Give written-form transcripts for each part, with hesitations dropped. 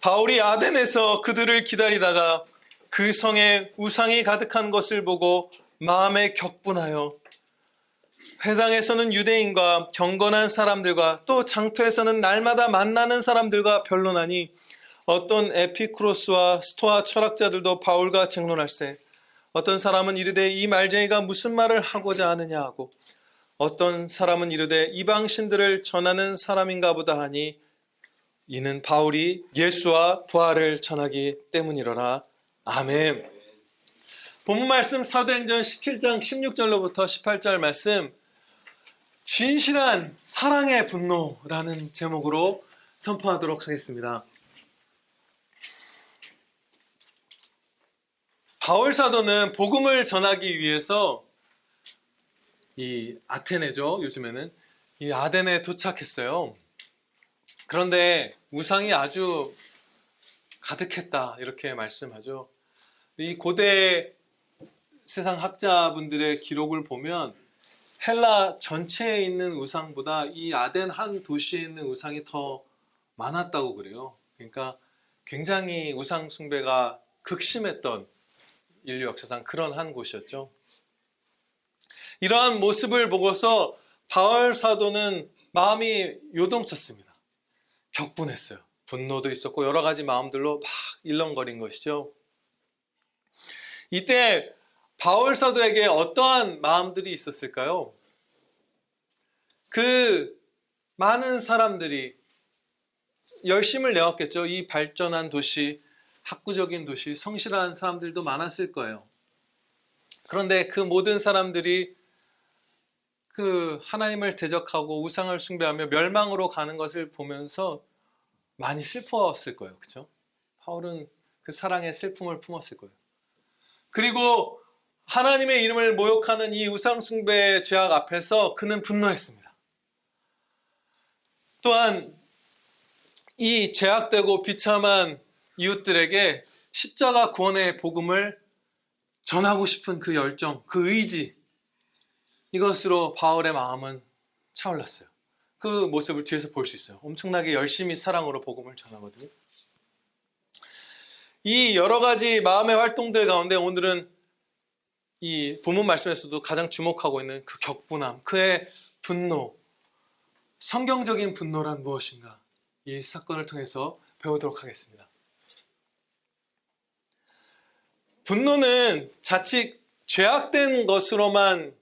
바울이 아덴에서 그들을 기다리다가 그 성에 우상이 가득한 것을 보고 마음에 격분하여 회당에서는 유대인과 경건한 사람들과 또 장터에서는 날마다 만나는 사람들과 변론하니 어떤 에피쿠로스와 스토아 철학자들도 바울과争논할세. 어떤 사람은 이르되 이 말쟁이가 무슨 말을 하고자 하느냐 하고 어떤 사람은 이르되 이방 신들을 전하는 사람인가 보다 하니 이는 바울이 예수와 부활을 전하기 때문이로라. 아멘. 본문 말씀 사도행전 17장 16절로부터 18절 말씀, 진실한 사랑의 분노라는 제목으로 선포하도록 하겠습니다. 바울 사도는 복음을 전하기 위해서 이 아테네죠, 요즘에는 이 아덴에 도착했어요. 그런데 우상이 아주 가득했다, 이렇게 말씀하죠. 이 고대 세상 학자분들의 기록을 보면 헬라 전체에 있는 우상보다 이 아덴 한 도시에 있는 우상이 더 많았다고 그래요. 그러니까 굉장히 우상 숭배가 극심했던 인류 역사상 그런 한 곳이었죠. 이러한 모습을 보고서 바울 사도는 마음이 요동쳤습니다. 격분했어요. 분노도 있었고 여러 가지 마음들로 막 일렁거린 것이죠. 이때 바울 사도에게 어떠한 마음들이 있었을까요? 그 많은 사람들이 열심을 내었겠죠. 이 발전한 도시, 학구적인 도시, 성실한 사람들도 많았을 거예요. 그런데 그 모든 사람들이 그 하나님을 대적하고 우상을 숭배하며 멸망으로 가는 것을 보면서 많이 슬퍼했을 거예요. 그렇죠? 바울은 그 사랑의 슬픔을 품었을 거예요. 그리고 하나님의 이름을 모욕하는 이 우상 숭배의 죄악 앞에서 그는 분노했습니다. 또한 이 죄악되고 비참한 이웃들에게 십자가 구원의 복음을 전하고 싶은 그 열정, 그 의지, 이것으로 바울의 마음은 차올랐어요. 그 모습을 뒤에서 볼 수 있어요. 엄청나게 열심히 사랑으로 복음을 전하거든요. 이 여러 가지 마음의 활동들 가운데 오늘은 이 본문 말씀에서도 가장 주목하고 있는 그 격분함, 그의 분노, 성경적인 분노란 무엇인가, 이 사건을 통해서 배우도록 하겠습니다. 분노는 자칫 죄악된 것으로만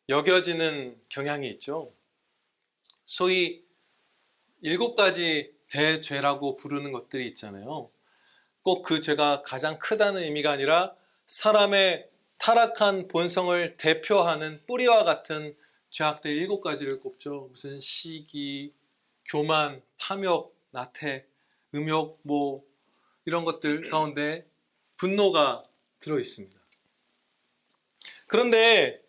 여겨지는 경향이 있죠. 소위 7가지 대죄라고 부르는 것들이 있잖아요. 꼭 그 죄가 가장 크다는 의미가 아니라 사람의 타락한 본성을 대표하는 뿌리와 같은 죄악들 7가지를 꼽죠. 무슨 시기, 교만, 탐욕, 나태, 음욕, 이런 것들 가운데 분노가 들어 있습니다. 그런데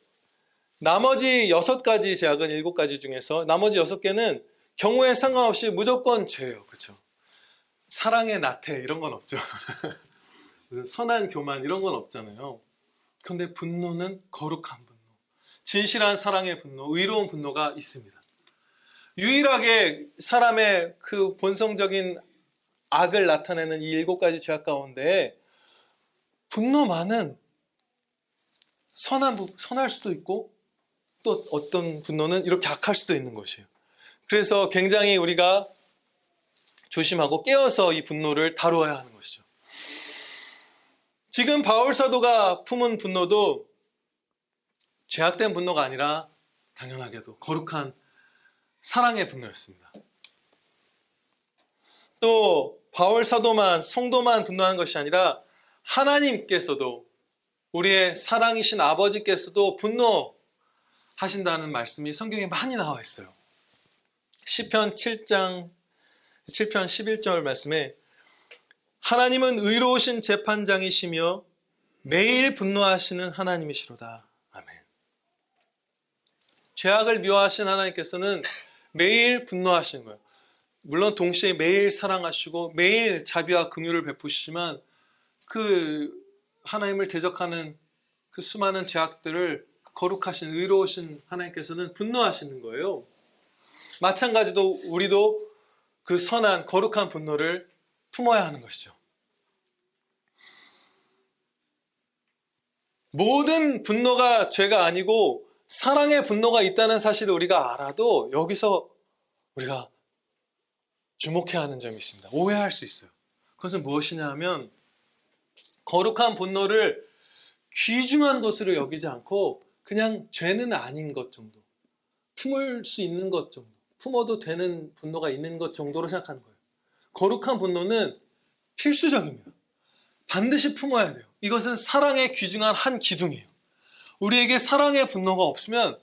나머지 6가지 죄악은 7가지 중에서 나머지 6개는 경우에 상관없이 무조건 죄예요. 그렇죠? 사랑의 나태 이런 건 없죠. 선한 교만 이런 건 없잖아요. 그런데 분노는 거룩한 분노, 진실한 사랑의 분노, 의로운 분노가 있습니다. 유일하게 사람의 그 본성적인 악을 나타내는 이 7가지 죄악 가운데 분노만은 선할 수도 있고 또 어떤 분노는 이렇게 악할 수도 있는 것이에요. 그래서 굉장히 우리가 조심하고 깨어서 이 분노를 다루어야 하는 것이죠. 지금 바울 사도가 품은 분노도 죄악된 분노가 아니라 당연하게도 거룩한 사랑의 분노였습니다. 또 바울 사도만, 성도만 분노하는 것이 아니라 하나님께서도, 우리의 사랑이신 아버지께서도 분노하신다는 말씀이 성경에 많이 나와 있어요. 시편 7편 11절 말씀에 하나님은 의로우신 재판장이시며 매일 분노하시는 하나님이시로다. 아멘. 죄악을 미워하신 하나님께서는 매일 분노하시는 거예요. 물론 동시에 매일 사랑하시고 매일 자비와 긍휼을 베푸시지만 그 하나님을 대적하는 그 수많은 죄악들을 거룩하신 의로우신 하나님께서는 분노하시는 거예요. 마찬가지로 우리도 그 선한 거룩한 분노를 품어야 하는 것이죠. 모든 분노가 죄가 아니고 사랑의 분노가 있다는 사실을 우리가 알아도 여기서 우리가 주목해야 하는 점이 있습니다. 오해할 수 있어요. 그것은 무엇이냐 하면 거룩한 분노를 귀중한 것으로 여기지 않고 그냥 죄는 아닌 것 정도, 품을 수 있는 것 정도, 품어도 되는 분노가 있는 것 정도로 생각하는 거예요. 거룩한 분노는 필수적입니다. 반드시 품어야 돼요. 이것은 사랑의 귀중한 한 기둥이에요. 우리에게 사랑의 분노가 없으면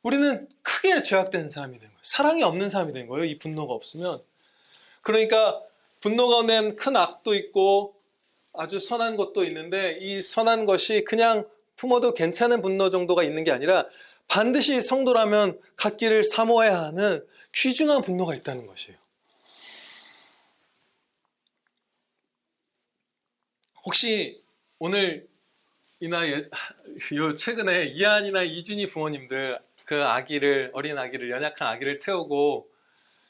우리는 크게 죄악된 사람이 되는 거예요. 사랑이 없는 사람이 되는 거예요. 이 분노가 없으면. 그러니까 분노 가운데는 큰 악도 있고 아주 선한 것도 있는데 이 선한 것이 그냥 품어도 괜찮은 분노 정도가 있는 게 아니라 반드시 성도라면 갖기를 사모해야 하는 귀중한 분노가 있다는 것이에요. 혹시 오늘 최근에 이한이나 이준이 부모님들 그 어린 아기를, 연약한 아기를 태우고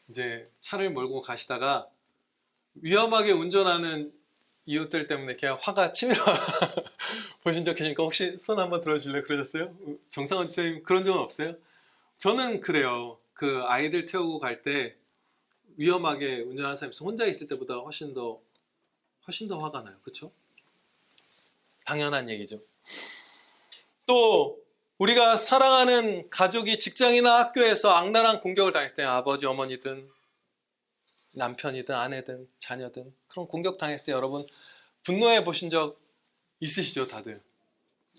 이제 차를 몰고 가시다가 위험하게 운전하는 이웃들 때문에 그냥 화가 치밀어 보신 적 계십니까? 혹시 손 한번 들어주실래요? 그러셨어요? 정상원 선생님 그런 적은 없어요? 저는 그래요. 그 아이들 태우고 갈 때 위험하게 운전하는 사람이 혼자 있을 때보다 훨씬 더 화가 나요. 그렇죠? 당연한 얘기죠. 또 우리가 사랑하는 가족이 직장이나 학교에서 악랄한 공격을 당했을 때 아버지, 어머니든 남편이든 아내든 자녀든 그런 공격 당했을 때 여러분 분노해 보신 적 있으시죠? 다들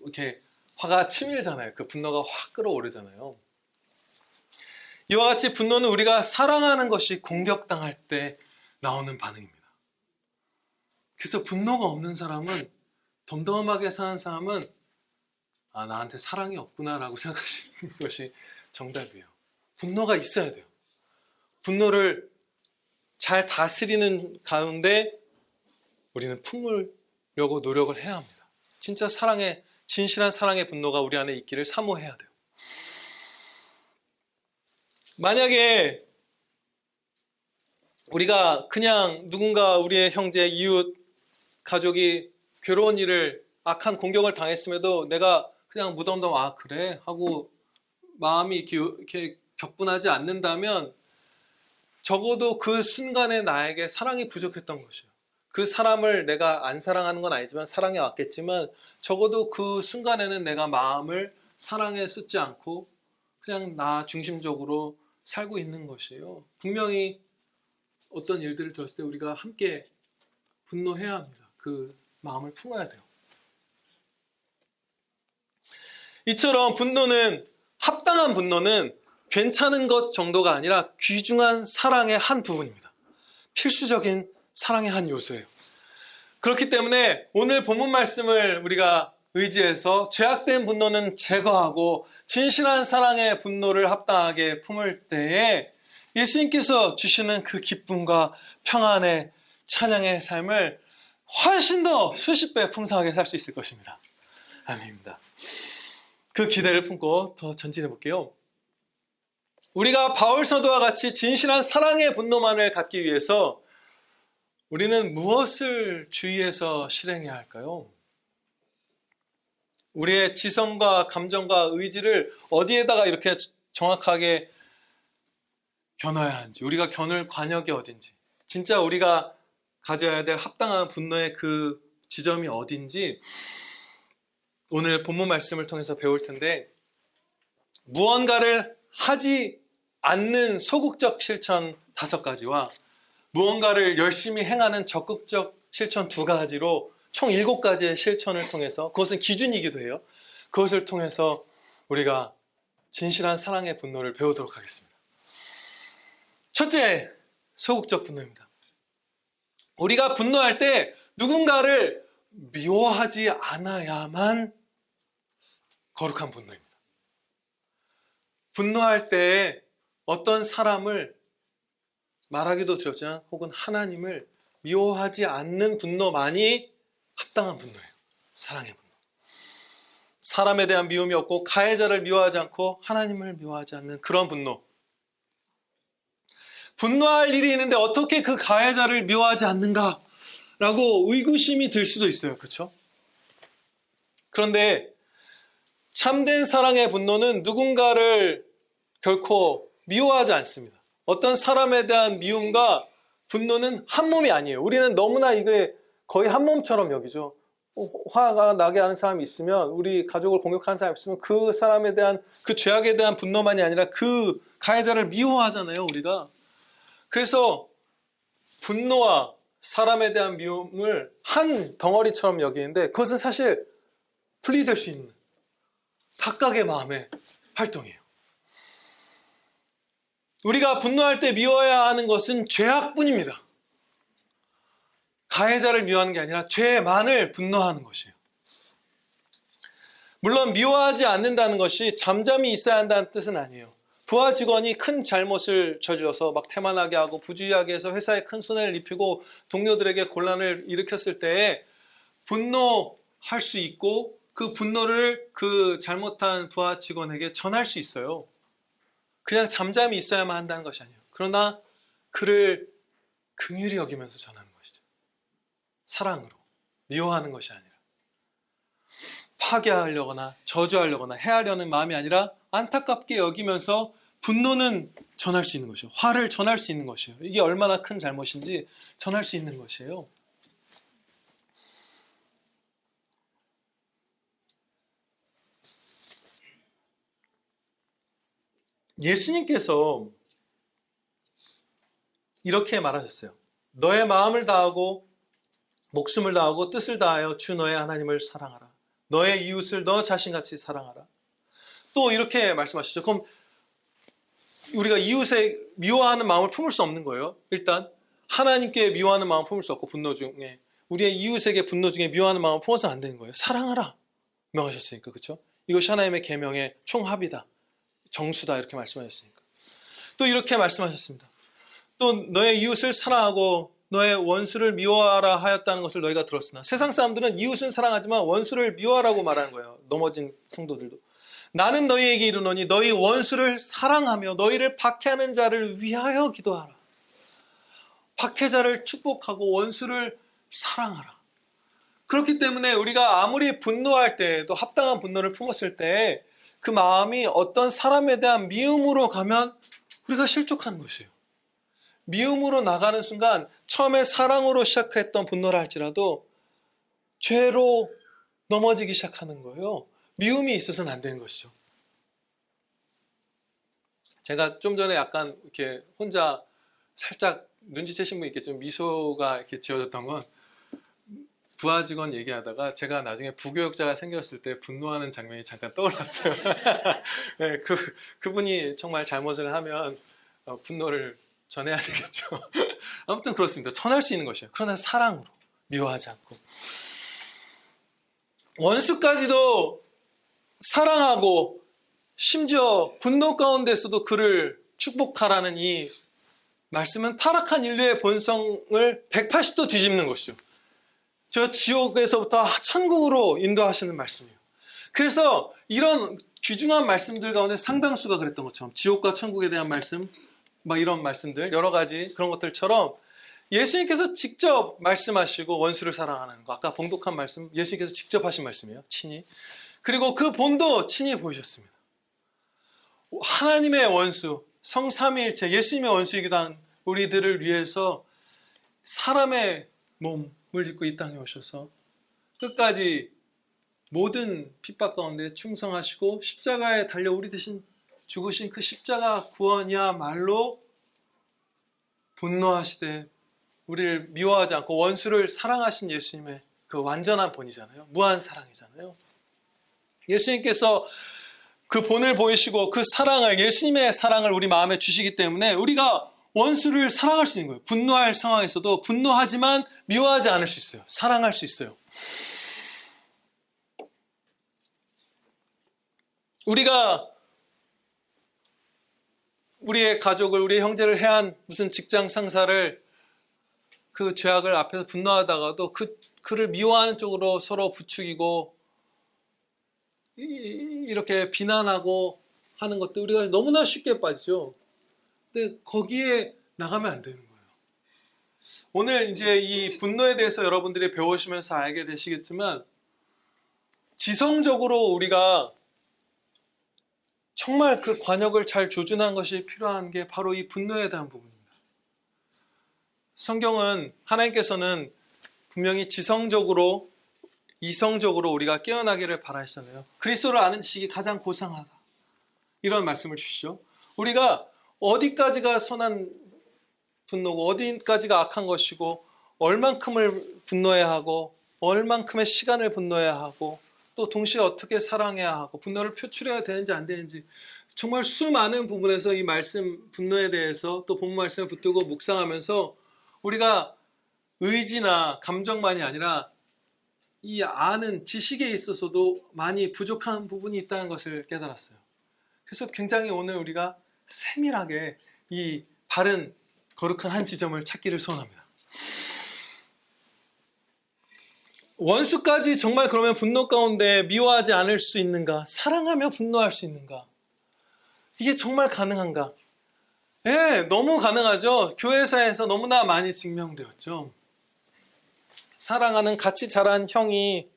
이렇게 화가 치밀잖아요. 그 분노가 확 끌어오르잖아요. 이와 같이 분노는 우리가 사랑하는 것이 공격당할 때 나오는 반응입니다. 그래서 분노가 없는 사람은, 덤덤하게 사는 사람은 나한테 사랑이 없구나라고 생각하시는 것이 정답이에요. 분노가 있어야 돼요. 분노를 잘 다스리는 가운데 우리는 품으려고 노력을 해야 합니다. 진짜 진실한 사랑의 분노가 우리 안에 있기를 사모해야 돼요. 만약에 우리가 그냥 누군가 우리의 형제, 이웃, 가족이 괴로운 일을, 악한 공격을 당했음에도 내가 그냥 무덤덤 그래 하고 마음이 이렇게 격분하지 않는다면 적어도 그 순간에 나에게 사랑이 부족했던 것이에요. 그 사람을 내가 안 사랑하는 건 아니지만 사랑해 왔겠지만 적어도 그 순간에는 내가 마음을 사랑에 쏟지 않고 그냥 나 중심적으로 살고 있는 것이에요. 분명히 어떤 일들을 들었을 때 우리가 함께 분노해야 합니다. 그 마음을 품어야 돼요. 이처럼 합당한 분노는 괜찮은 것 정도가 아니라 귀중한 사랑의 한 부분입니다. 필수적인 사랑의 한 요소예요. 그렇기 때문에 오늘 본문 말씀을 우리가 의지해서 죄악된 분노는 제거하고 진실한 사랑의 분노를 합당하게 품을 때에 예수님께서 주시는 그 기쁨과 평안의 찬양의 삶을 훨씬 더 수십 배 풍성하게 살 수 있을 것입니다. 아멘입니다. 그 기대를 품고 더 전진해 볼게요. 우리가 바울 사도와 같이 진실한 사랑의 분노만을 갖기 위해서 우리는 무엇을 주의해서 실행해야 할까요? 우리의 지성과 감정과 의지를 어디에다가 이렇게 정확하게 겨눠야 하는지, 우리가 겨눌 관역이 어딘지, 진짜 우리가 가져야 될 합당한 분노의 그 지점이 어딘지 오늘 본문 말씀을 통해서 배울 텐데, 무언가를 하지 않는 소극적 실천 5가지와 무언가를 열심히 행하는 적극적 실천 2가지로 총 7가지의 실천을 통해서, 그것은 기준이기도 해요. 그것을 통해서 우리가 진실한 사랑의 분노를 배우도록 하겠습니다. 첫째, 소극적 분노입니다. 우리가 분노할 때 누군가를 미워하지 않아야만 거룩한 분노입니다. 분노할 때 어떤 사람을, 말하기도 두렵지만 혹은 하나님을 미워하지 않는 분노만이 합당한 분노예요. 사랑의 분노. 사람에 대한 미움이 없고 가해자를 미워하지 않고 하나님을 미워하지 않는 그런 분노. 분노할 일이 있는데 어떻게 그 가해자를 미워하지 않는가 라고 의구심이 들 수도 있어요. 그렇죠? 그런데 참된 사랑의 분노는 누군가를 결코 미워하지 않습니다. 어떤 사람에 대한 미움과 분노는 한 몸이 아니에요. 우리는 너무나 이게 거의 한 몸처럼 여기죠. 화가 나게 하는 사람이 있으면, 우리 가족을 공격하는 사람이 있으면 그 사람에 대한, 그 죄악에 대한 분노만이 아니라 그 가해자를 미워하잖아요, 우리가. 그래서 분노와 사람에 대한 미움을 한 덩어리처럼 여기는데, 그것은 사실 분리될 수 있는 각각의 마음의 활동이에요. 우리가 분노할 때 미워해야 하는 것은 죄악뿐입니다. 가해자를 미워하는 게 아니라 죄만을 분노하는 것이에요. 물론 미워하지 않는다는 것이 잠잠히 있어야 한다는 뜻은 아니에요. 부하 직원이 큰 잘못을 저질러서 막 태만하게 하고 부주의하게 해서 회사에 큰 손해를 입히고 동료들에게 곤란을 일으켰을 때에 분노할 수 있고, 그 분노를 그 잘못한 부하 직원에게 전할 수 있어요. 그냥 잠잠히 있어야만 한다는 것이 아니에요. 그러나 그를 긍휼히 여기면서 전하는 것이죠. 사랑으로. 미워하는 것이 아니라 파괴하려거나 저주하려거나 해하려는 마음이 아니라 안타깝게 여기면서 분노는 전할 수 있는 것이에요. 화를 전할 수 있는 것이에요. 이게 얼마나 큰 잘못인지 전할 수 있는 것이에요. 예수님께서 이렇게 말하셨어요. 너의 마음을 다하고 목숨을 다하고 뜻을 다하여 주 너의 하나님을 사랑하라. 너의 이웃을 너 자신같이 사랑하라. 또 이렇게 말씀하시죠. 그럼 우리가 이웃에 미워하는 마음을 품을 수 없는 거예요. 일단 하나님께 미워하는 마음을 품을 수 없고, 분노 중에 우리의 이웃에게 분노 중에 미워하는 마음을 품어서는 안 되는 거예요. 사랑하라 명하셨으니까. 그렇죠? 이것이 하나님의 계명의 총합이다, 정수다, 이렇게 말씀하셨으니까. 또 이렇게 말씀하셨습니다. 또 너의 이웃을 사랑하고 너의 원수를 미워하라 하였다는 것을 너희가 들었으나, 세상 사람들은 이웃은 사랑하지만 원수를 미워하라고 말하는 거예요. 넘어진 성도들도. 나는 너희에게 이르노니 너희 원수를 사랑하며 너희를 박해하는 자를 위하여 기도하라. 박해자를 축복하고 원수를 사랑하라. 그렇기 때문에 우리가 아무리 분노할 때에도 합당한 분노를 품었을 때 그 마음이 어떤 사람에 대한 미움으로 가면 우리가 실족하는 것이에요. 미움으로 나가는 순간 처음에 사랑으로 시작했던 분노라 할지라도 죄로 넘어지기 시작하는 거예요. 미움이 있어서는 안 되는 것이죠. 제가 좀 전에 약간 이렇게 혼자 살짝 눈치채신 분 있겠지만 미소가 이렇게 지어졌던 건, 부하 직원 얘기하다가 제가 나중에 부교육자가 생겼을 때 분노하는 장면이 잠깐 떠올랐어요. 네, 그분이 정말 잘못을 하면 분노를 전해야 되겠죠. 아무튼 그렇습니다. 전할 수 있는 것이에요. 그러나 사랑으로, 미워하지 않고. 원수까지도 사랑하고 심지어 분노 가운데서도 그를 축복하라는 이 말씀은 타락한 인류의 본성을 180도 뒤집는 것이죠. 저 지옥에서부터 천국으로 인도하시는 말씀이에요. 그래서 이런 귀중한 말씀들 가운데 상당수가 그랬던 것처럼, 지옥과 천국에 대한 말씀, 막 이런 말씀들, 여러 가지 그런 것들처럼 예수님께서 직접 말씀하시고 원수를 사랑하는 거, 아까 봉독한 말씀 예수님께서 직접 하신 말씀이에요. 친히. 그리고 그 본도 친히 보이셨습니다. 하나님의 원수, 성삼위일체 예수님의 원수이기도 한 우리들을 위해서 사람의 몸을 입고 이 땅에 오셔서 끝까지 모든 핍박 가운데 충성하시고 십자가에 달려 우리 대신 죽으신 그 십자가 구원이야말로 분노하시되 우리를 미워하지 않고 원수를 사랑하신 예수님의 그 완전한 본이잖아요. 무한 사랑이잖아요. 예수님께서 그 본을 보이시고 그 사랑을, 예수님의 사랑을 우리 마음에 주시기 때문에 우리가 원수를 사랑할 수 있는 거예요. 분노할 상황에서도 분노하지만 미워하지 않을 수 있어요. 사랑할 수 있어요. 우리가 우리의 가족을, 우리의 형제를 해한 무슨 직장 상사를, 그 죄악을 앞에서 분노하다가도 그를 미워하는 쪽으로 서로 부추기고 이렇게 비난하고 하는 것도 우리가 너무나 쉽게 빠지죠. 근데 거기에 나가면 안 되는 거예요. 오늘 이제 이 분노에 대해서 여러분들이 배우시면서 알게 되시겠지만 지성적으로 우리가 정말 그 관역을 잘 조준한 것이 필요한 게 바로 이 분노에 대한 부분입니다. 성경은 하나님께서는 분명히 지성적으로 이성적으로 우리가 깨어나기를 바라시잖아요. 그리스도를 아는 지식이 가장 고상하다. 이런 말씀을 주시죠. 우리가 어디까지가 선한 분노고 어디까지가 악한 것이고 얼만큼을 분노해야 하고 얼만큼의 시간을 분노해야 하고 또 동시에 어떻게 사랑해야 하고 분노를 표출해야 되는지 안 되는지 정말 수많은 부분에서 이 말씀 분노에 대해서 또 본 말씀을 붙들고 묵상하면서 우리가 의지나 감정만이 아니라 이 아는 지식에 있어서도 많이 부족한 부분이 있다는 것을 깨달았어요. 그래서 굉장히 오늘 우리가 세밀하게 이 바른 거룩한 한 지점을 찾기를 소원합니다. 원수까지 정말 그러면 분노 가운데 미워하지 않을 수 있는가? 사랑하며 분노할 수 있는가? 이게 정말 가능한가? 예, 너무 가능하죠. 교회사에서 너무나 많이 증명되었죠. 사랑하는 같이 자란 형이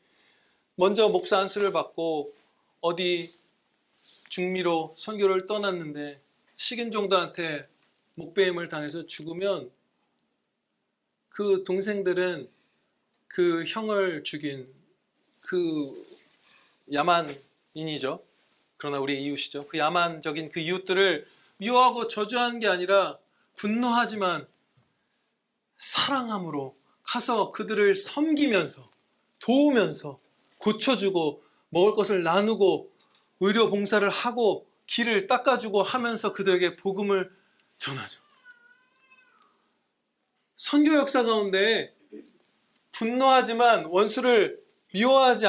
먼저 목사 안수를 받고 어디 중미로 선교를 떠났는데 식인종들한테 목베임을 당해서 죽으면 그 동생들은 그 형을 죽인 그 야만인이죠. 그러나 우리의 이웃이죠. 그 야만적인 그 이웃들을 미워하고 저주하는 게 아니라 분노하지만 사랑함으로 가서 그들을 섬기면서 도우면서 고쳐주고 먹을 것을 나누고 의료 봉사를 하고 길을 닦아주고 하면서 그들에게 복음을 전하죠. 선교 역사 가운데 분노하지만 원수를 미워하지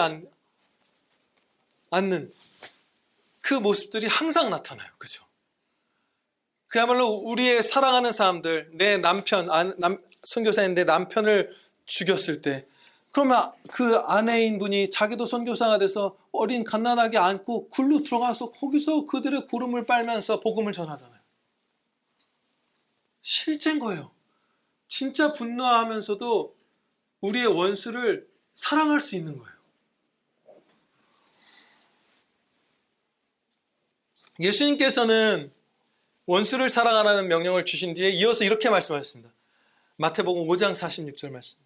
않는 그 모습들이 항상 나타나요. 그죠? 그야말로 우리의 사랑하는 사람들, 내 남편, 선교사인 내 남편을 죽였을 때 그러면 그 아내인 분이 자기도 선교사가 돼서 어린 갓난아기 안고 굴로 들어가서 거기서 그들의 고름을 빨면서 복음을 전하잖아요. 실제인 거예요. 진짜 분노하면서도 우리의 원수를 사랑할 수 있는 거예요. 예수님께서는 원수를 사랑하라는 명령을 주신 뒤에 이어서 이렇게 말씀하셨습니다. 마태복음 5장 46절 말씀.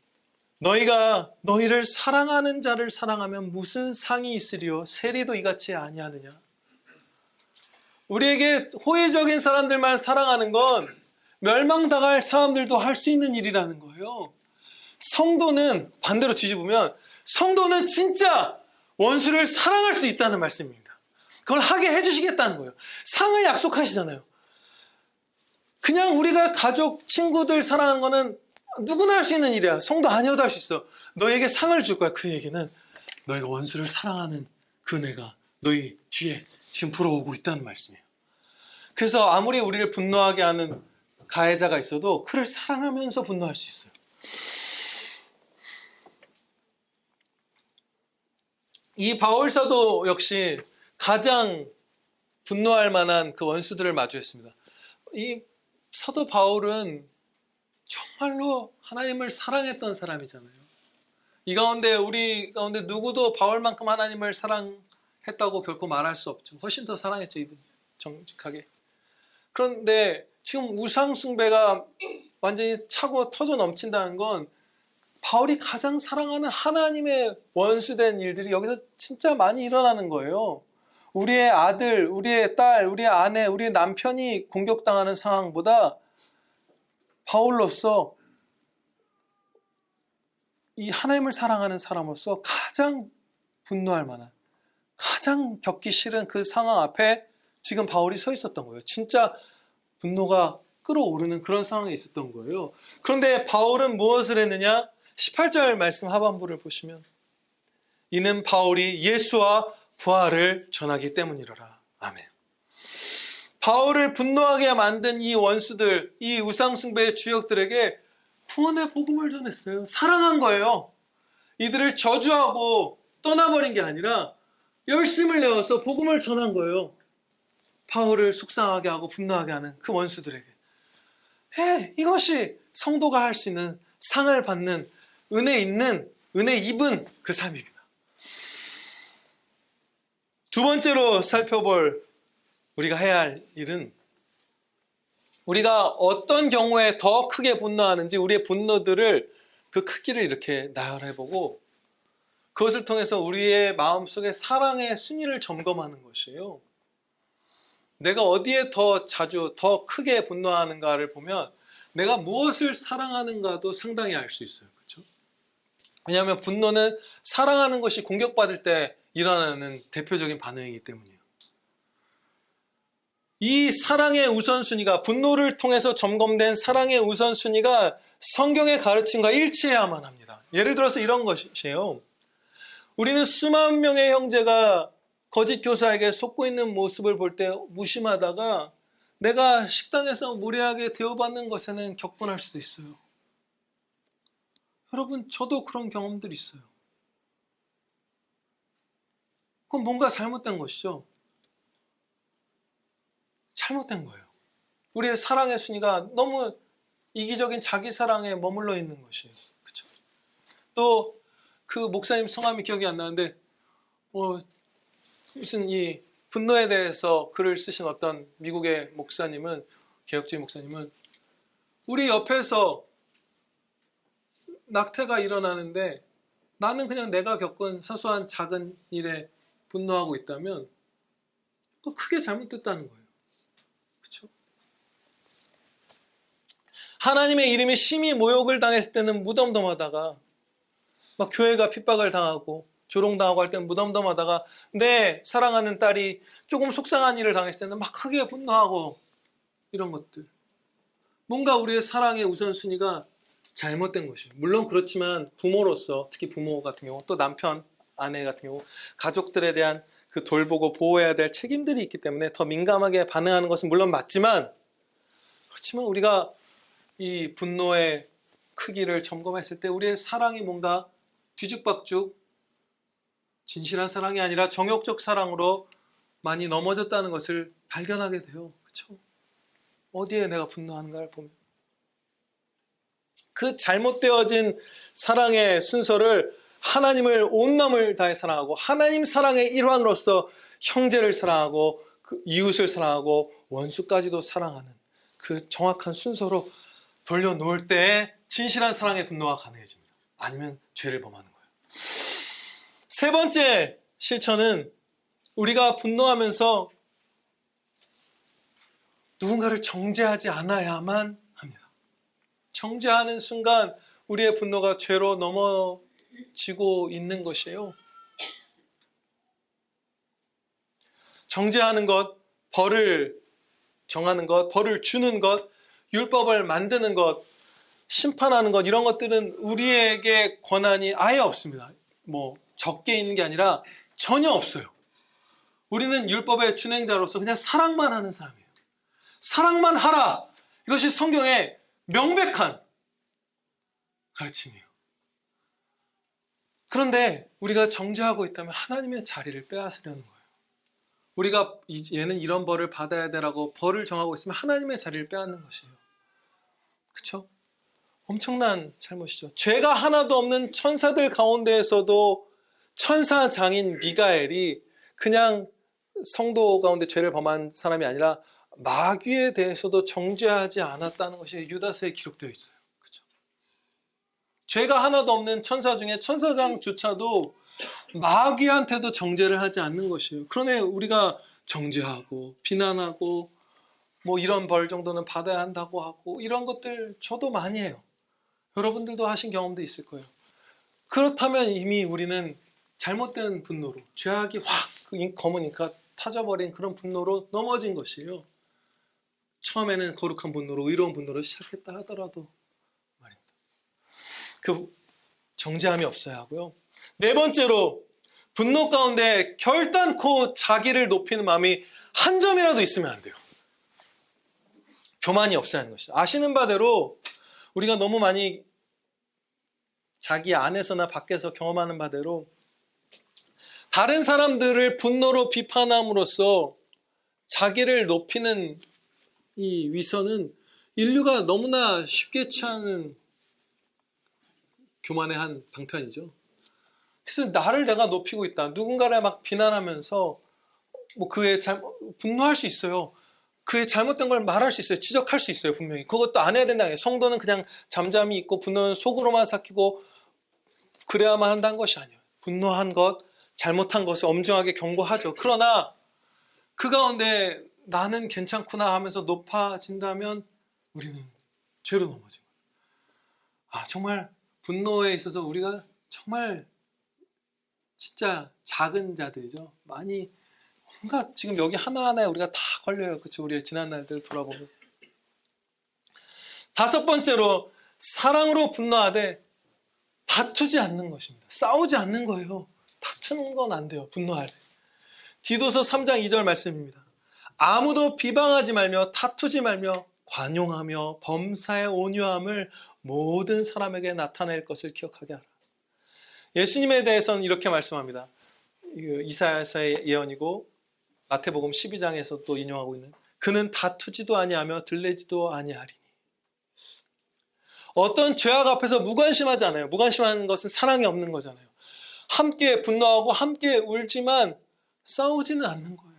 너희가 너희를 사랑하는 자를 사랑하면 무슨 상이 있으리요? 세리도 이같이 아니하느냐? 우리에게 호의적인 사람들만 사랑하는 건 멸망당할 사람들도 할 수 있는 일이라는 거예요. 성도는 반대로 뒤집으면 성도는 진짜 원수를 사랑할 수 있다는 말씀입니다. 그걸 하게 해주시겠다는 거예요. 상을 약속하시잖아요. 그냥 우리가 가족, 친구들 사랑하는 거는 누구나 할 수 있는 일이야. 성도 아니어도 할 수 있어. 너에게 상을 줄 거야. 그 얘기는 너희가 원수를 사랑하는 그 은혜가 너희 뒤에 지금 불어오고 있다는 말씀이에요. 그래서 아무리 우리를 분노하게 하는 가해자가 있어도 그를 사랑하면서 분노할 수 있어요. 이 바울사도 역시 가장 분노할 만한 그 원수들을 마주했습니다. 이 사도 바울은 정말로 하나님을 사랑했던 사람이잖아요. 이 가운데 우리 가운데 누구도 바울만큼 하나님을 사랑했다고 결코 말할 수 없죠. 훨씬 더 사랑했죠, 이분이. 정직하게. 그런데 지금 우상 숭배가 완전히 차고 터져 넘친다는 건 바울이 가장 사랑하는 하나님의 원수된 일들이 여기서 진짜 많이 일어나는 거예요. 우리의 아들, 우리의 딸, 우리의 아내, 우리의 남편이 공격당하는 상황보다 바울로서 이 하나님을 사랑하는 사람으로서 가장 분노할 만한, 가장 겪기 싫은 그 상황 앞에 지금 바울이 서 있었던 거예요. 진짜 분노가 끓어오르는 그런 상황에 있었던 거예요. 그런데 바울은 무엇을 했느냐? 18절 말씀 하반부를 보시면 이는 바울이 예수와 부활을 전하기 때문이로라. 아멘. 바울을 분노하게 만든 이 원수들, 이 우상숭배의 주역들에게 구원의 복음을 전했어요. 사랑한 거예요. 이들을 저주하고 떠나버린 게 아니라 열심을 내어서 복음을 전한 거예요. 바울을 속상하게 하고 분노하게 하는 그 원수들에게. 이것이 성도가 할 수 있는 상을 받는 은혜 입은 그 삶입니다. 두 번째로 살펴볼 우리가 해야 할 일은 우리가 어떤 경우에 더 크게 분노하는지 우리의 분노들을 그 크기를 이렇게 나열해보고 그것을 통해서 우리의 마음속에 사랑의 순위를 점검하는 것이에요. 내가 어디에 더 자주 더 크게 분노하는가를 보면 내가 무엇을 사랑하는가도 상당히 알 수 있어요. 그렇죠? 왜냐하면 분노는 사랑하는 것이 공격받을 때 일어나는 대표적인 반응이기 때문이에요. 이 사랑의 우선순위가 분노를 통해서 점검된 사랑의 우선순위가 성경의 가르침과 일치해야만 합니다. 예를 들어서 이런 것이에요. 우리는 수만 명의 형제가 거짓 교사에게 속고 있는 모습을 볼 때 무심하다가 내가 식당에서 무례하게 대우받는 것에는 격분할 수도 있어요. 여러분, 저도 그런 경험들이 있어요. 그건 뭔가 잘못된 것이죠. 잘못된 거예요. 우리의 사랑의 순위가 너무 이기적인 자기 사랑에 머물러 있는 것이에요. 그렇죠? 또 그 목사님 성함이 기억이 안 나는데 무슨 이 분노에 대해서 글을 쓰신 어떤 미국의 목사님은, 개혁주의 목사님은 우리 옆에서 낙태가 일어나는데 나는 그냥 내가 겪은 사소한 작은 일에 분노하고 있다면 그거 크게 잘못됐다는 거예요. 그렇죠? 하나님의 이름이 심히 모욕을 당했을 때는 무덤덤하다가 막 교회가 핍박을 당하고 조롱당하고 할 때는 무덤덤하다가 내 사랑하는 딸이 조금 속상한 일을 당했을 때는 막 크게 분노하고 이런 것들. 뭔가 우리의 사랑의 우선순위가 잘못된 것이에요. 물론 그렇지만 부모로서, 특히 부모 같은 경우, 또 남편, 아내 같은 경우 가족들에 대한 그 돌보고 보호해야 될 책임들이 있기 때문에 더 민감하게 반응하는 것은 물론 맞지만, 그렇지만 우리가 이 분노의 크기를 점검했을 때 우리의 사랑이 뭔가 뒤죽박죽 진실한 사랑이 아니라 정욕적 사랑으로 많이 넘어졌다는 것을 발견하게 돼요. 그렇죠? 어디에 내가 분노하는가를 보면 그 잘못되어진 사랑의 순서를 하나님을 온 마음을 다해 사랑하고 하나님 사랑의 일환으로서 형제를 사랑하고 그 이웃을 사랑하고 원수까지도 사랑하는 그 정확한 순서로 돌려놓을 때에 진실한 사랑의 분노가 가능해집니다. 아니면 죄를 범하는 거예요. 세 번째 실천은 우리가 분노하면서 누군가를 정죄하지 않아야만 합니다. 정죄하는 순간 우리의 분노가 죄로 넘어지고 있는 것이에요. 정죄하는 것, 벌을 정하는 것, 벌을 주는 것, 율법을 만드는 것, 심판하는 것, 이런 것들은 우리에게 권한이 아예 없습니다. 적게 있는 게 아니라 전혀 없어요. 우리는 율법의 준행자로서 그냥 사랑만 하는 사람이에요. 사랑만 하라! 이것이 성경의 명백한 가르침이에요. 그런데 우리가 정죄하고 있다면 하나님의 자리를 빼앗으려는 거예요. 우리가 얘는 이런 벌을 받아야 되라고 벌을 정하고 있으면 하나님의 자리를 빼앗는 것이에요. 그렇죠? 엄청난 잘못이죠. 죄가 하나도 없는 천사들 가운데에서도 천사장인 미가엘이 그냥 성도 가운데 죄를 범한 사람이 아니라 마귀에 대해서도 정죄하지 않았다는 것이 유다서에 기록되어 있어요. 그렇죠? 죄가 하나도 없는 천사 중에 천사장조차도 마귀한테도 정죄를 하지 않는 것이에요. 그러네 우리가 정죄하고 비난하고 이런 벌 정도는 받아야 한다고 하고 이런 것들 저도 많이 해요. 여러분들도 하신 경험도 있을 거예요. 그렇다면 이미 우리는 잘못된 분노로, 죄악이 확 검으니까 타져버린 그런 분노로 넘어진 것이에요. 처음에는 거룩한 분노로, 의로운 분노로 시작했다 하더라도 말입니다. 그 정죄함이 없어야 하고요. 네 번째로 분노 가운데 결단코 자기를 높이는 마음이 한 점이라도 있으면 안 돼요. 교만이 없어야 하는 것이죠. 아시는 바대로 우리가 너무 많이 자기 안에서나 밖에서 경험하는 바대로 다른 사람들을 분노로 비판함으로써 자기를 높이는 이 위선은 인류가 너무나 쉽게 취하는 교만의 한 방편이죠. 그래서 나를 내가 높이고 있다. 누군가를 막 비난하면서 뭐 분노할 수 있어요. 그의 잘못된 걸 말할 수 있어요. 지적할 수 있어요. 분명히. 그것도 안 해야 된다는 거예요. 성도는 그냥 잠잠히 있고 분노는 속으로만 삭히고 그래야만 한다는 것이 아니에요. 분노한 것, 잘못한 것을 엄중하게 경고하죠. 그러나 그 가운데 나는 괜찮구나 하면서 높아진다면 우리는 죄로 넘어지고. 정말 분노에 있어서 우리가 정말 진짜 작은 자들이죠. 많이 뭔가 지금 여기 하나하나에 우리가 다 걸려요. 그렇죠? 우리의 지난 날들을 돌아보면. 5번째로 사랑으로 분노하되 다투지 않는 것입니다. 싸우지 않는 거예요. 다투는 건 안 돼요. 분노할 때. 디도서 3장 2절 말씀입니다. 아무도 비방하지 말며 다투지 말며 관용하며 범사의 온유함을 모든 사람에게 나타낼 것을 기억하게 하라. 예수님에 대해서는 이렇게 말씀합니다. 이사야서의 예언이고 마태복음 12장에서 또 인용하고 있는 그는 다투지도 아니하며 들레지도 아니하리니. 어떤 죄악 앞에서 무관심하지 않아요. 무관심한 것은 사랑이 없는 거잖아요. 함께 분노하고 함께 울지만 싸우지는 않는 거예요.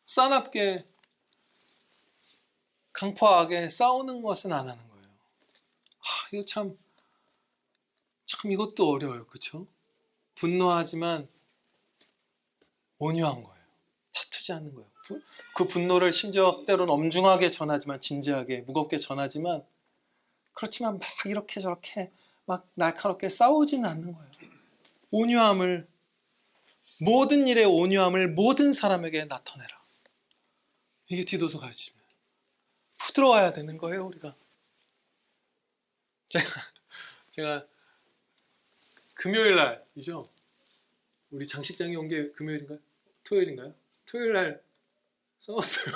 싸납게 강포하게 싸우는 것은 안 하는 거예요. 이거 참 이것도 어려워요. 그렇죠? 분노하지만 온유한 거예요. 다투지 않는 거예요. 그 분노를 심지어 때로는 엄중하게 전하지만 진지하게 무겁게 전하지만 그렇지만 막 이렇게 저렇게 막 날카롭게 싸우지는 않는 거예요. 온유함을 모든 일에 온유함을 모든 사람에게 나타내라. 이게 디도서 가르침이에요. 부드러워야 되는 거예요. 우리가. 제가 금요일 날이죠. 우리 장식장이 온 게 금요일인가요? 토요일인가요? 토요일 날 싸웠어요.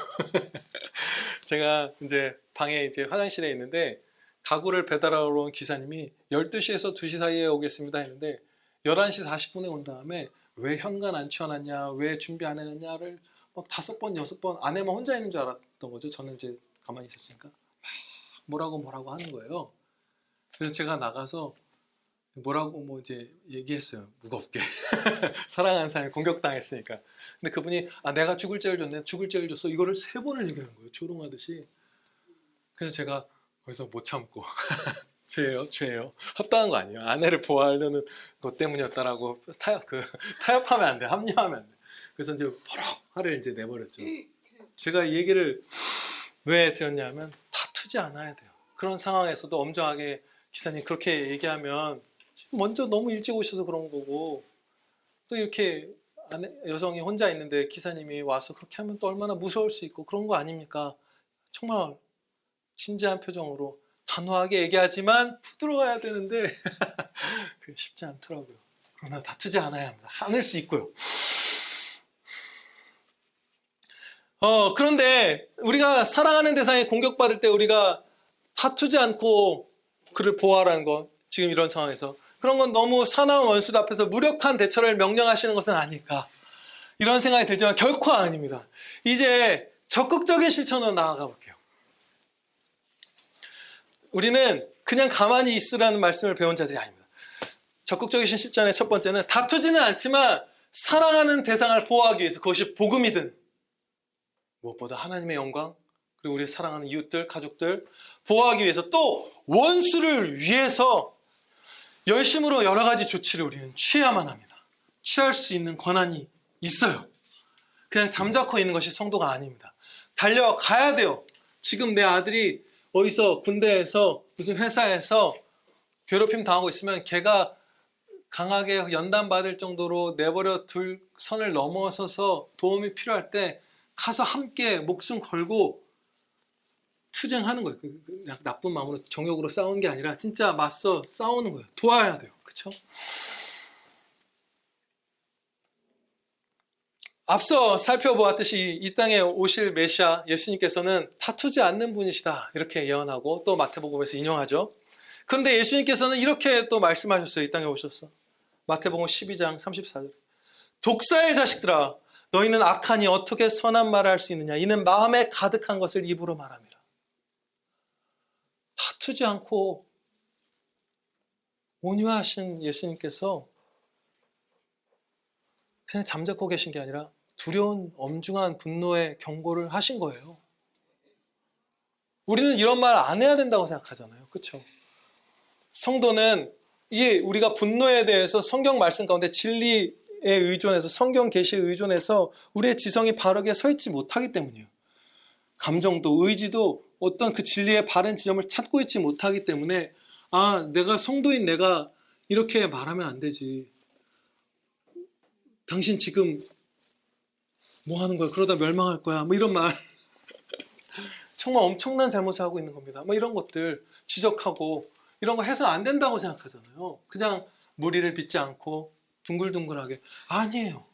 제가 이제 방에 이제 화장실에 있는데 가구를 배달하러 온 기사님이 12시에서 2시 사이에 오겠습니다 했는데 11시 40분에 온 다음에 왜 현관 안 치워놨냐, 왜 준비 안 해놨냐를 막 5번, 6번 아내만 혼자 있는 줄 알았던 거죠. 저는 이제 가만히 있었으니까 뭐라고 하는 거예요. 그래서 제가 나가서 뭐라고 이제 얘기했어요. 무겁게. 사랑하는 사람이 공격당했으니까. 근데 그분이 내가 죽을 죄를 줬네. 죽을 죄를 줬어. 이거를 3번을 얘기하는 거예요. 조롱하듯이. 그래서 제가 거기서 못 참고 죄예요. 합당한 거 아니에요. 아내를 보호하려는 것 때문이었다라고 타협하면 안 돼. 합리화하면 안 돼. 그래서 이제 버럭 화를 이제 내버렸죠. 제가 이 얘기를 왜 드렸냐면 다투지 않아야 돼요. 그런 상황에서도 엄정하게 기사님 그렇게 얘기하면 먼저 너무 일찍 오셔서 그런 거고 또 이렇게 여성이 혼자 있는데 기사님이 와서 그렇게 하면 또 얼마나 무서울 수 있고 그런 거 아닙니까? 정말 진지한 표정으로 단호하게 얘기하지만 부드러워야 되는데 그게 쉽지 않더라고요. 그러나 다투지 않아야 합니다. 않을 수 있고요. 그런데 우리가 사랑하는 대상에 공격받을 때 우리가 다투지 않고 그를 보호하라는 거 지금 이런 상황에서 그런 건 너무 사나운 원수 앞에서 무력한 대처를 명령하시는 것은 아닐까 이런 생각이 들지만 결코 아닙니다. 이제 적극적인 실천으로 나아가 볼게요. 우리는 그냥 가만히 있으라는 말씀을 배운 자들이 아닙니다. 적극적인 실천의 첫 번째는 다투지는 않지만 사랑하는 대상을 보호하기 위해서 그것이 복음이든 무엇보다 하나님의 영광 그리고 우리 사랑하는 이웃들, 가족들 보호하기 위해서 또 원수를 위해서 열심으로 여러 가지 조치를 우리는 취해야만 합니다. 취할 수 있는 권한이 있어요. 그냥 잠자코 있는 것이 성도가 아닙니다. 달려가야 돼요. 지금 내 아들이 어디서 군대에서 무슨 회사에서 괴롭힘 당하고 있으면 걔가 강하게 연단받을 정도로 내버려 둘 선을 넘어서서 도움이 필요할 때 가서 함께 목숨 걸고 투쟁하는 거예요. 나쁜 마음으로 정욕으로 싸우는 게 아니라 진짜 맞서 싸우는 거예요. 도와야 돼요. 그렇죠? 앞서 살펴보았듯이 이 땅에 오실 메시아 예수님께서는 다투지 않는 분이시다 이렇게 예언하고 또 마태복음에서 인용하죠. 그런데 예수님께서는 이렇게 또 말씀하셨어요. 이 땅에 오셔서 마태복음 12장 34절 독사의 자식들아 너희는 악하니 어떻게 선한 말을 할 수 있느냐 이는 마음에 가득한 것을 입으로 말함이라. 다투지 않고 온유하신 예수님께서 그냥 잠자코 계신 게 아니라 두려운 엄중한 분노의 경고를 하신 거예요. 우리는 이런 말 안 해야 된다고 생각하잖아요. 그렇죠? 성도는 이게 우리가 분노에 대해서 성경 말씀 가운데 진리에 의존해서 성경 계시에 의존해서 우리의 지성이 바르게 서 있지 못하기 때문이에요. 감정도 의지도 어떤 그 진리의 바른 지점을 찾고 있지 못하기 때문에 내가 성도인 내가 이렇게 말하면 안 되지. 당신 지금 뭐 하는 거야? 그러다 멸망할 거야. 뭐 이런 말. 정말 엄청난 잘못을 하고 있는 겁니다. 뭐 이런 것들 지적하고 이런 거 해서 안 된다고 생각하잖아요. 그냥 무리를 빚지 않고 둥글둥글하게. 아니에요.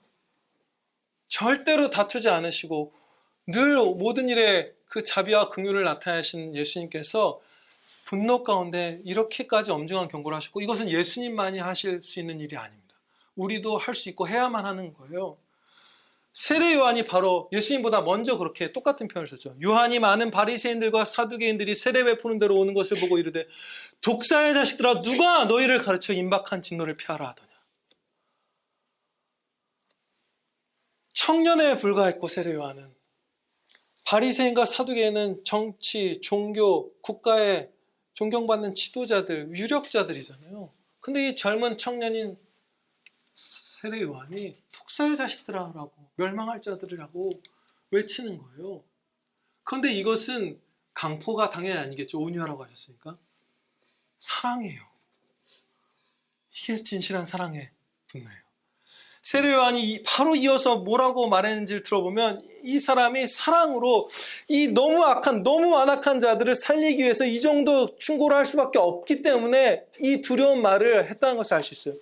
절대로 다투지 않으시고 늘 모든 일에 그 자비와 긍휼을 나타내신 예수님께서 분노 가운데 이렇게까지 엄중한 경고를 하셨고 이것은 예수님만이 하실 수 있는 일이 아닙니다. 우리도 할 수 있고 해야만 하는 거예요. 세례 요한이 바로 예수님보다 먼저 그렇게 똑같은 표현을 썼죠. 요한이 많은 바리새인들과 사두개인들이 세례 베푸는 대로 오는 것을 보고 이르되 독사의 자식들아 누가 너희를 가르쳐 임박한 진노를 피하라 하더냐. 청년에 불과했고 세례 요한은 바리새인과 사두개인은 정치, 종교, 국가에 존경받는 지도자들, 유력자들이잖아요. 근데 이 젊은 청년인 세례 요한이 독사의 자식들아라고 멸망할 자들이라고 외치는 거예요. 그런데 이것은 강포가 당연히 아니겠죠. 온유하라고 하셨으니까. 사랑이에요. 이게 진실한 사랑의 분노예요. 세례 요한이 바로 이어서 뭐라고 말했는지를 들어보면 이 사람이 사랑으로 이 너무 악한, 너무 완악한 자들을 살리기 위해서 이 정도 충고를 할 수밖에 없기 때문에 이 두려운 말을 했다는 것을 알 수 있어요.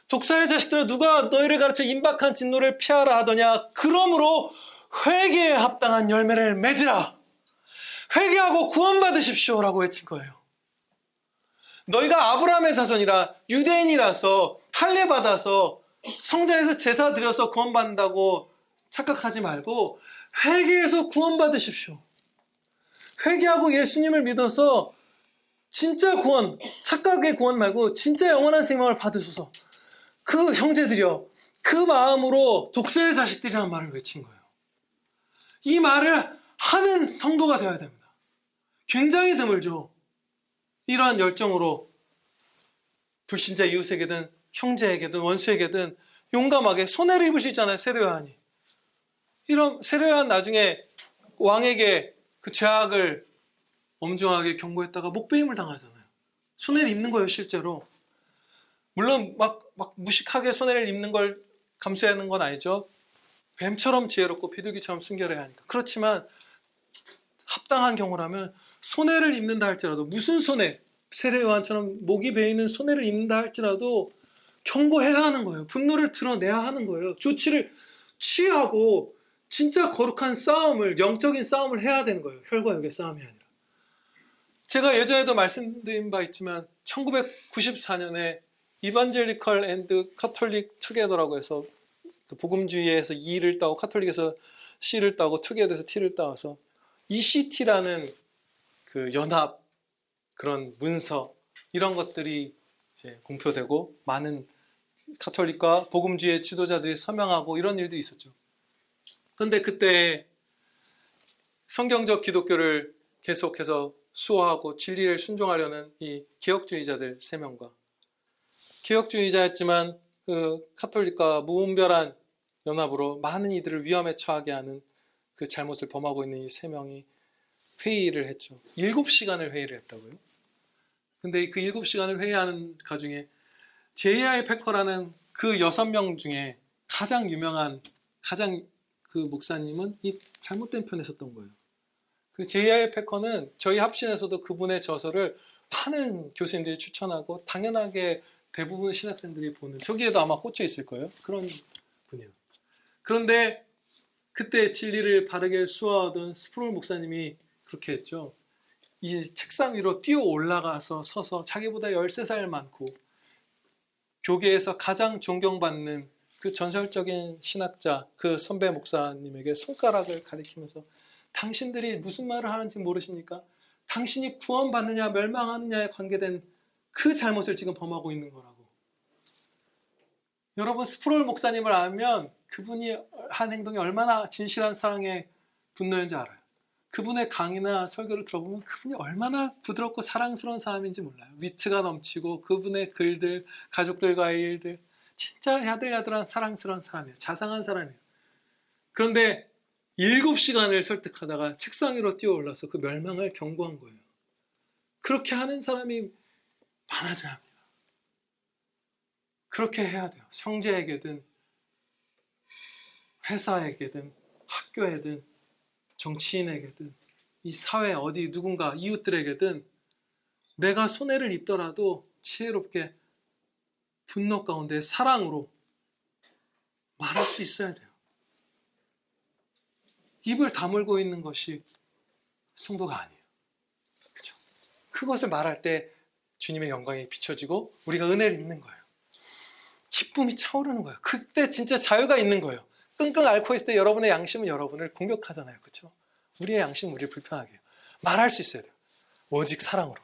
독사의 자식들아 누가 너희를 가르쳐 임박한 진노를 피하라 하더냐. 그러므로 회개에 합당한 열매를 맺으라. 회개하고 구원받으십시오라고 외친 거예요. 너희가 아브라함의 자손이라 유대인이라서 할례받아서 성전에서 제사 드려서 구원받는다고 착각하지 말고 회개해서 구원받으십시오. 회개하고 예수님을 믿어서 진짜 구원, 착각의 구원 말고 진짜 영원한 생명을 받으소서. 그 형제들이여, 그 마음으로 독사의 자식들이라는 말을 외친 거예요. 이 말을 하는 성도가 되어야 됩니다. 굉장히 드물죠. 이러한 열정으로 불신자 이웃에게든 형제에게든 원수에게든 용감하게 손해를 입을 수 있잖아요. 세례 요한이. 이런 세례 요한 나중에 왕에게 그 죄악을 엄중하게 경고했다가 목배임을 당하잖아요. 손해를 입는 거예요, 실제로. 물론 막 무식하게 손해를 입는 걸 감수하는 건 아니죠. 뱀처럼 지혜롭고 비둘기처럼 순결해야 하니까. 그렇지만 합당한 경우라면 손해를 입는다 할지라도 무슨 손해? 세례 요한처럼 목이 베이는 손해를 입는다 할지라도 경고해야 하는 거예요. 분노를 드러내야 하는 거예요. 조치를 취하고 진짜 거룩한 싸움을, 영적인 싸움을 해야 되는 거예요. 혈과 육의 싸움이 아니라. 제가 예전에도 말씀드린 바 있지만 1994년에 이반젤리컬 앤드 카톨릭 투게더라고 해서 그 복음주의에서 E를 따고 카톨릭에서 C를 따고 투게더에서 T를 따와서 ECT라는 그 연합 그런 문서 이런 것들이 이제 공표되고 많은 카톨릭과 복음주의 지도자들이 서명하고 이런 일들이 있었죠. 그런데 그때 성경적 기독교를 계속해서 수호하고 진리를 순종하려는 이 개혁주의자들 3명과 개혁주의자였지만 그 카톨릭과 무분별한 연합으로 많은 이들을 위험에 처하게 하는 그 잘못을 범하고 있는 이 3명이 회의를 했죠. 7시간을 회의를 했다고요. 근데 그 7시간을 회의하는 가중에 J.I. 패커라는 그 6명 중에 가장 유명한 그 목사님은 이 잘못된 편에 섰던 거예요. 그 J.I. 패커는 저희 합신에서도 그분의 저서를 많은 교수님들이 추천하고 당연하게 대부분 신학생들이 보는, 저기에도 아마 꽂혀 있을 거예요. 그런 분이에요. 그런데 그때 진리를 바르게 수호하던 스프롤 목사님이 그렇게 했죠. 이 책상 위로 뛰어 올라가서 서서 자기보다 13살 많고 교계에서 가장 존경받는 그 전설적인 신학자, 그 선배 목사님에게 손가락을 가리키면서 당신들이 무슨 말을 하는지 모르십니까? 당신이 구원받느냐 멸망하느냐에 관계된 그 잘못을 지금 범하고 있는 거라고. 여러분 스프롤 목사님을 알면 그분이 한 행동이 얼마나 진실한 사랑의 분노인지 알아요. 그분의 강의나 설교를 들어보면 그분이 얼마나 부드럽고 사랑스러운 사람인지 몰라요. 위트가 넘치고 그분의 글들, 가족들과의 일들, 진짜 야들야들한 사랑스러운 사람이에요. 자상한 사람이에요. 그런데 7시간을 설득하다가 책상 위로 뛰어올라서 그 멸망을 경고한 거예요. 그렇게 하는 사람이 많아져야 합니다. 그렇게 해야 돼요. 형제에게든 회사에게든 학교에든 정치인에게든 이 사회 어디 누군가 이웃들에게든 내가 손해를 입더라도 지혜롭게 분노 가운데 사랑으로 말할 수 있어야 돼요. 입을 다물고 있는 것이 성도가 아니에요. 그렇죠? 그것을 말할 때 주님의 영광이 비춰지고 우리가 은혜를 입는 거예요. 기쁨이 차오르는 거예요. 그때 진짜 자유가 있는 거예요. 끙끙 앓고 있을 때 여러분의 양심은 여러분을 공격하잖아요. 그렇죠? 우리의 양심은 우리를 불편하게 해요. 말할 수 있어야 돼요. 오직 사랑으로.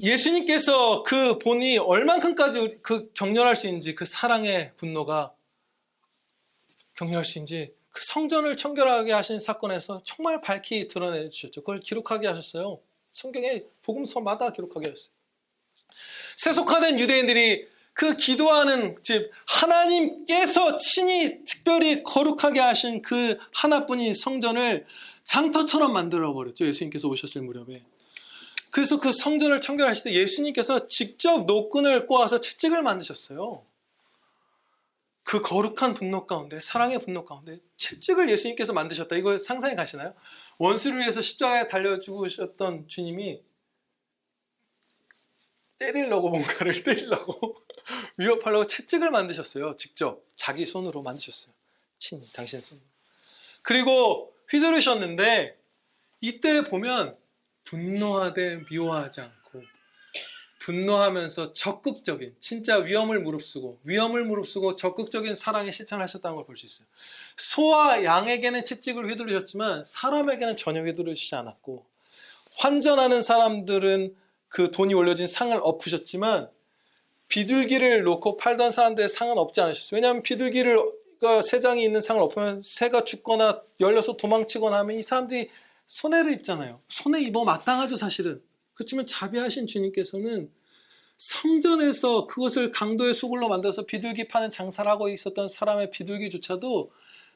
예수님께서 그 본이 얼만큼까지 그 격렬할 수 있는지, 그 사랑의 분노가 격렬할 수 있는지 그 성전을 청결하게 하신 사건에서 정말 밝히 드러내 주셨죠. 그걸 기록하게 하셨어요. 성경에 복음서마다 기록하게 하셨어요. 세속화된 유대인들이 그 기도하는 집, 하나님께서 친히 특별히 거룩하게 하신 그 하나뿐인 성전을 장터처럼 만들어버렸죠. 예수님께서 오셨을 무렵에. 그래서 그 성전을 청결하실 때 예수님께서 직접 노끈을 꼬아서 채찍을 만드셨어요. 그 거룩한 분노 가운데, 사랑의 분노 가운데 채찍을 예수님께서 만드셨다. 이거 상상해 가시나요? 원수를 위해서 십자가에 달려 죽으셨던 주님이 때리려고 뭔가를 때리려고 위협하려고 채찍을 만드셨어요. 직접 자기 손으로 만드셨어요. 친히 당신 손으로. 그리고 휘두르셨는데 이때 보면 분노하되 미워하지 않고 분노하면서 적극적인 진짜 위험을 무릅쓰고 적극적인 사랑에 실천하셨다는 걸 볼 수 있어요. 소와 양에게는 채찍을 휘두르셨지만 사람에게는 전혀 휘두르시지 않았고 환전하는 사람들은 그 돈이 올려진 상을 엎으셨지만 비둘기를 놓고 팔던 사람들의 상은 엎지 않으셨어요. 왜냐하면 비둘기를 세 장이 있는 상을 엎으면 새가 죽거나 열려서 도망치거나 하면 이 사람들이 손해를 입잖아요. 손해 입어 마땅하죠 사실은. 그렇지만 자비하신 주님께서는 성전에서 그것을 강도의 소굴로 만들어서 비둘기 파는 장사를 하고 있었던 사람의 비둘기조차도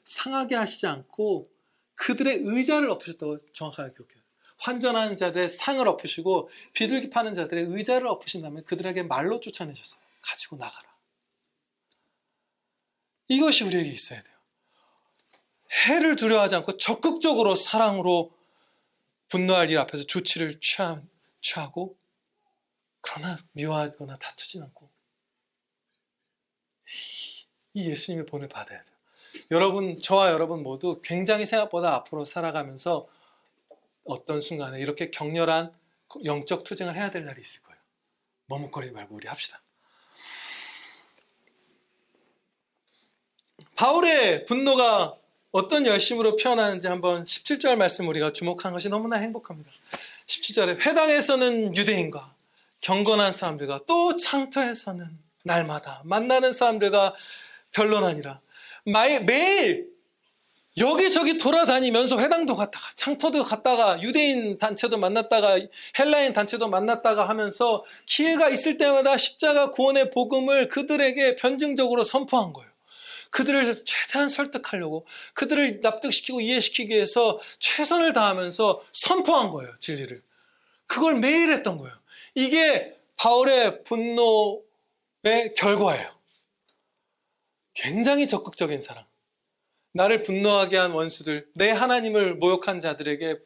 상하게 하시지 않고 그들의 의자를 엎으셨다고 정확하게 기록해요. 환전하는 자들의 상을 엎으시고 비둘기 파는 자들의 의자를 엎으신 다음에 그들에게 말로 쫓아내셨어요. 가지고 나가라. 이것이 우리에게 있어야 돼요. 해를 두려워하지 않고 적극적으로 사랑으로 분노할 일 앞에서 조치를 취하고 그러나 미워하거나 다투진 않고 이 예수님의 본을 받아야 돼요. 여러분, 저와 여러분 모두 굉장히 생각보다 앞으로 살아가면서 어떤 순간에 이렇게 격렬한 영적 투쟁을 해야 될 날이 있을 거예요. 머뭇거리지 말고 우리 합시다. 바울의 분노가 어떤 열심으로 표현하는지 한번 17절 말씀 우리가 주목한 것이 너무나 행복합니다. 17절에 회당에서는 유대인과 경건한 사람들과 또 장터에서는 날마다 만나는 사람들과 변론하니라. 매일 여기저기 돌아다니면서 회당도 갔다가 장터도 갔다가 유대인 단체도 만났다가 헬라인 단체도 만났다가 하면서 기회가 있을 때마다 십자가 구원의 복음을 그들에게 변증적으로 선포한 거예요. 그들을 최대한 설득하려고 그들을 납득시키고 이해시키기 위해서 최선을 다하면서 선포한 거예요. 진리를. 그걸 매일 했던 거예요. 이게 바울의 분노의 결과예요. 굉장히 적극적인 사랑. 나를 분노하게 한 원수들, 내 하나님을 모욕한 자들에게,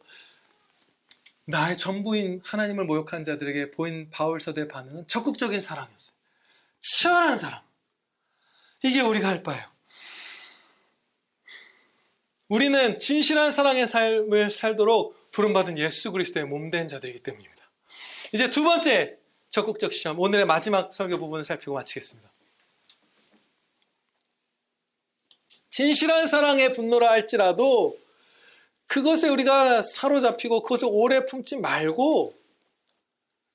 나의 전부인 하나님을 모욕한 자들에게 보인 바울 서대의 반응은 적극적인 사랑이었어요. 치열한 사랑. 이게 우리가 할 바예요. 우리는 진실한 사랑의 삶을 살도록 부름받은 예수 그리스도의 몸된 자들이기 때문입니다. 이제 두 번째 적극적 시험, 오늘의 마지막 설교 부분을 살피고 마치겠습니다. 진실한 사랑의 분노라 할지라도 그것에 우리가 사로잡히고 그것을 오래 품지 말고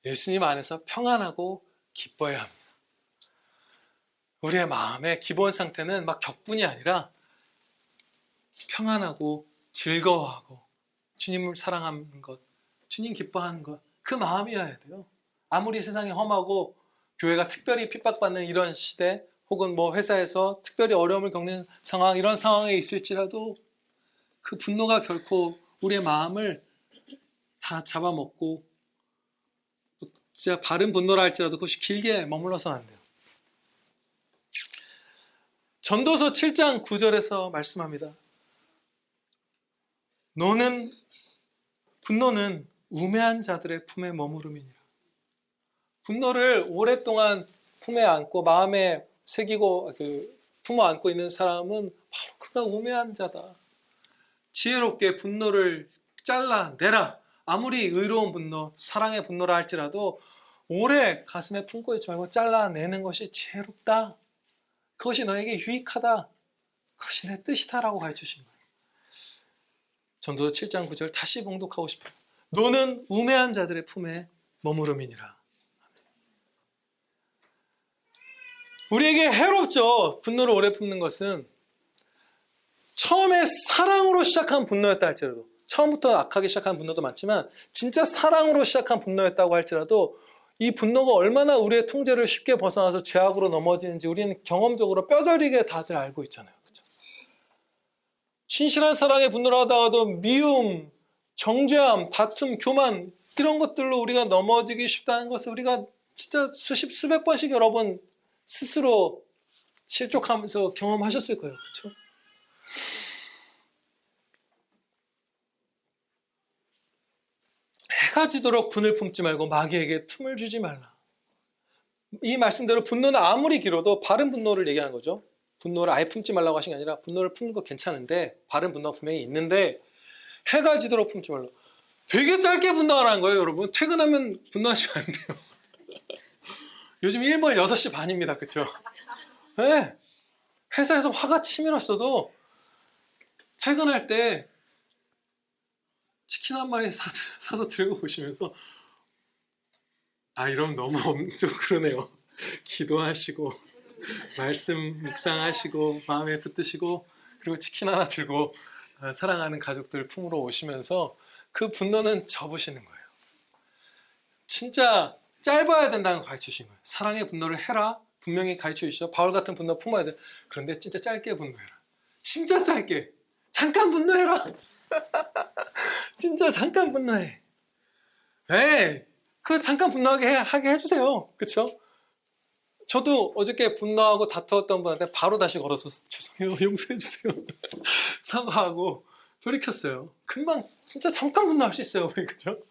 예수님 안에서 평안하고 기뻐해야 합니다. 우리의 마음의 기본 상태는 막 격분이 아니라 평안하고 즐거워하고 주님을 사랑하는 것, 주님 기뻐하는 것, 그 마음이어야 돼요. 아무리 세상이 험하고 교회가 특별히 핍박받는 이런 시대, 혹은 뭐 회사에서 특별히 어려움을 겪는 상황, 이런 상황에 있을지라도 그 분노가 결코 우리의 마음을 다 잡아먹고, 진짜 바른 분노라 할지라도 그것이 길게 머물러서는 안 돼요. 전도서 7장 9절에서 말씀합니다. 분노는 우매한 자들의 품에 머무름이니라. 분노를 오랫동안 품에 안고 마음에 새기고 품어 안고 있는 사람은 바로 그가 우매한 자다. 지혜롭게 분노를 잘라내라. 아무리 의로운 분노, 사랑의 분노라 할지라도 오래 가슴에 품고 있지 말고 잘라내는 것이 지혜롭다. 그것이 너에게 유익하다. 그것이 내 뜻이다라고 가르쳐주신 거예요. 전도서 7장 9절 다시 봉독하고 싶어요. 노는 우매한 자들의 품에 머무름이니라. 우리에게 해롭죠. 분노를 오래 품는 것은 처음에 사랑으로 시작한 분노였다 할지라도, 처음부터 악하게 시작한 분노도 많지만 진짜 사랑으로 시작한 분노였다고 할지라도 이 분노가 얼마나 우리의 통제를 쉽게 벗어나서 죄악으로 넘어지는지 우리는 경험적으로 뼈저리게 다들 알고 있잖아요. 그렇죠? 진실한 사랑의 분노를 하다가도 미움, 정죄함, 다툼, 교만, 이런 것들로 우리가 넘어지기 쉽다는 것을 우리가 진짜 수백 번씩 여러 번 스스로 실족하면서 경험하셨을 거예요. 그렇죠? 해가 지도록 분을 품지 말고 마귀에게 틈을 주지 말라. 이 말씀대로 분노는 아무리 길어도 바른 분노를 얘기하는 거죠. 분노를 아예 품지 말라고 하신 게 아니라 분노를 품는 거 괜찮은데, 바른 분노가 분명히 있는데 해가 지도록 품지 말라. 되게 짧게 분노하라는 거예요. 여러분, 퇴근하면 분노하시면 안 돼요. 요즘 일본 6시 반입니다. 그렇죠? 네. 회사에서 화가 치밀었어도 퇴근할 때 치킨 한 마리 사서 들고 오시면서, 이러면 너무 좀 그러네요. 기도하시고 말씀 묵상하시고 마음에 붙드시고 그리고 치킨 하나 들고 사랑하는 가족들 품으로 오시면서 그 분노는 접으시는 거예요. 진짜 짧아야 된다는 거 가르치신 거예요. 사랑의 분노를 해라. 분명히 가르쳐 주시죠. 바울 같은 분노 품어야 돼. 그런데 진짜 짧게 분노해라. 진짜 짧게. 잠깐 분노해라. 진짜 잠깐 분노해. 그 잠깐 하게 해주세요. 그쵸? 저도 어저께 분노하고 다투었던 분한테 바로 다시 걸어서 죄송해요, 용서해주세요. 사과하고 돌이켰어요. 금방 진짜 잠깐 분노할 수 있어요. 그죠?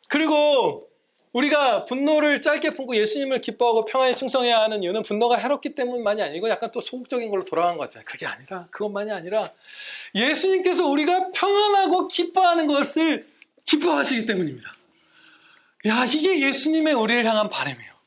그리고 우리가 분노를 짧게 품고 예수님을 기뻐하고 평안에 충성해야 하는 이유는 분노가 해롭기 때문만이 아니고 약간 또 소극적인 걸로 돌아간 거 같잖아요. 그게 아니라, 그것만이 아니라 예수님께서 우리가 평안하고 기뻐하는 것을 기뻐하시기 때문입니다. 이게 예수님의 우리를 향한 바람이에요.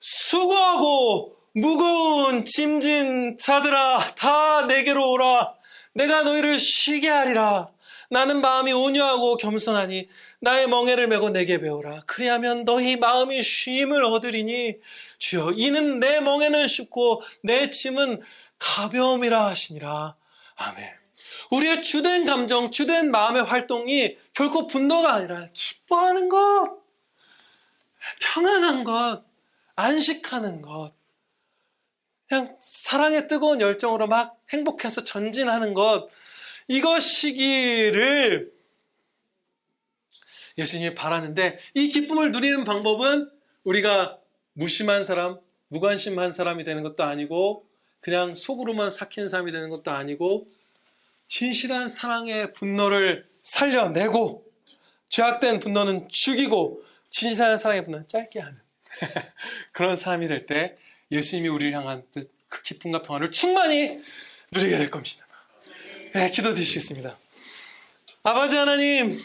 수고하고 무거운 짐진 자들아, 다 내게로 오라. 내가 너희를 쉬게 하리라. 나는 마음이 온유하고 겸손하니 나의 멍에를 메고 내게 배우라. 그리하면 너희 마음이 쉼을 얻으리니 주여, 이는 내 멍에는 쉽고 내 짐은 가벼움이라 하시니라. 아멘. 우리의 주된 감정, 주된 마음의 활동이 결코 분노가 아니라 기뻐하는 것, 평안한 것, 안식하는 것, 그냥 사랑의 뜨거운 열정으로 막 행복해서 전진하는 것, 이것이기를 예수님이 바라는데, 이 기쁨을 누리는 방법은 우리가 무심한 사람, 무관심한 사람이 되는 것도 아니고 그냥 속으로만 삭힌 사람이 되는 것도 아니고 진실한 사랑의 분노를 살려내고 죄악된 분노는 죽이고 진실한 사랑의 분노는 짧게 하는 그런 사람이 될 때 예수님이 우리를 향한 그 기쁨과 평안을 충만히 누리게 될 겁니다. 기도드리시겠습니다. 아버지 하나님,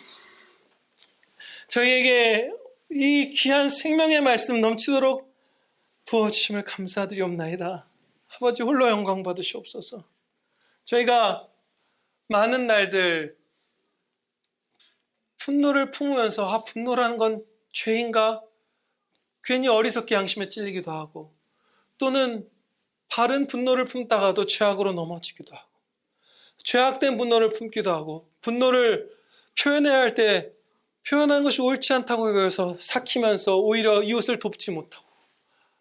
저희에게 이 귀한 생명의 말씀 넘치도록 부어주심을 감사드리옵나이다. 아버지 홀로 영광 받으시옵소서. 저희가 많은 날들 분노를 품으면서 분노라는 건 죄인가? 괜히 어리석게 양심에 찔리기도 하고, 또는 바른 분노를 품다가도 죄악으로 넘어지기도 하고, 죄악된 분노를 품기도 하고, 분노를 표현해야 할 때 표현하는 것이 옳지 않다고 여겨서 삭히면서 오히려 이웃을 돕지 못하고,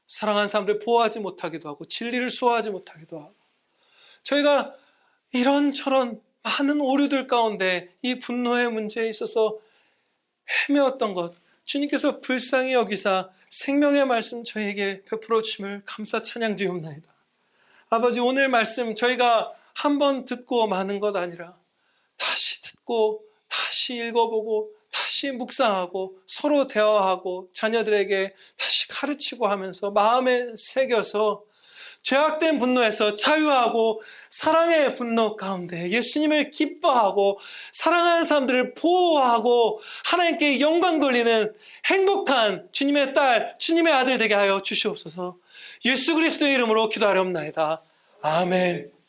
사랑하는 사람들 보호하지 못하기도 하고, 진리를 수호하지 못하기도 하고, 저희가 이런저런 많은 오류들 가운데 이 분노의 문제에 있어서 헤매었던 것, 주님께서 불쌍히 여기사 생명의 말씀 저희에게 베풀어 주심을 감사 찬양드리옵나이다. 아버지, 오늘 말씀 저희가 한번 듣고 마는 것 아니라 다시 듣고 다시 읽어보고 다시 묵상하고 서로 대화하고 자녀들에게 다시 가르치고 하면서 마음에 새겨서 죄악된 분노에서 자유하고 사랑의 분노 가운데 예수님을 기뻐하고 사랑하는 사람들을 보호하고 하나님께 영광 돌리는 행복한 주님의 딸, 주님의 아들 되게 하여 주시옵소서. 예수 그리스도의 이름으로 기도하렵나이다. 아멘.